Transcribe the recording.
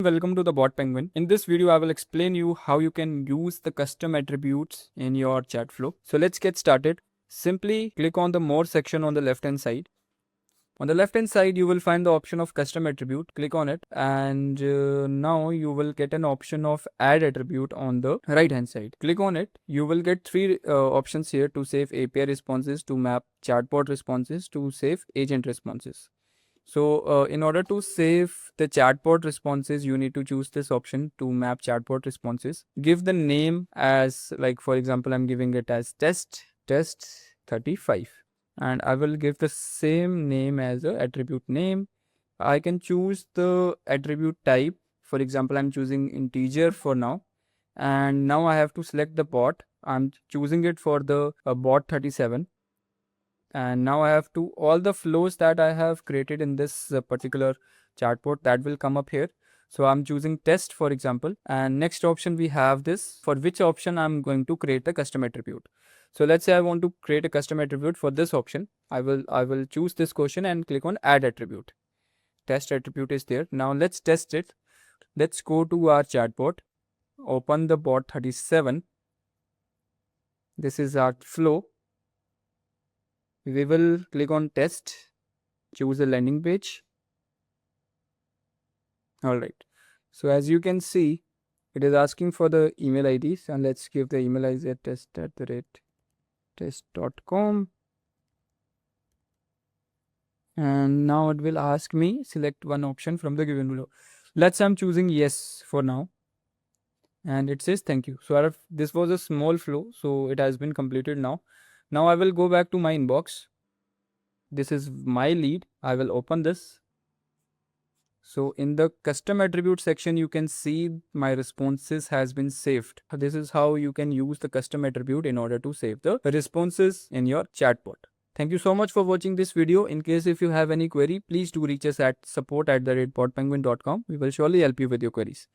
Welcome to the BotPenguin. In this video, I will explain you how you can use the custom attributes in your chat flow. So let's get started. Simply click on the More section on the left hand side. On the left hand side, you will find the option of custom attribute. Click on it, and now you will get an option of add attribute on the right hand side. Click on it. You will get three options here: to save API responses, to map chatbot responses, to save agent responses. So in order to save the chatbot responses, you need to choose this option to map chatbot responses. Give the name as, like, for example, I'm giving it as test 35, and I will give the same name as a attribute name. I can choose the attribute type. For example, I'm choosing integer for now, and now I have to select the bot. I'm choosing it for the bot 37. And now I have to, all the flows that I have created in this particular chatbot, that will come up here. So I'm choosing test, for example, and next option we have this, for which option I'm going to create a custom attribute. So let's say I want to create a custom attribute for this option. I will choose this question and click on add attribute. Test attribute is there. Now let's test it. Let's go to our chatbot, open the bot 37. This is our flow. We will click on test, choose a landing page. Alright, so as you can see, it is asking for the email IDs, and let's give the email ID at test@test.com. And now it will ask me select one option from the given below. Let's say I'm choosing yes for now, and it says thank you. So this was a small flow, so it has been completed now. Now I will go back to my inbox. This is my lead. I will open this. So in the custom attribute section, you can see my responses has been saved. This is how you can use the custom attribute in order to save the responses in your chatbot. Thank you so much for watching this video. In case if you have any query, please do reach us at support@botpenguin.com. We will surely help you with your queries.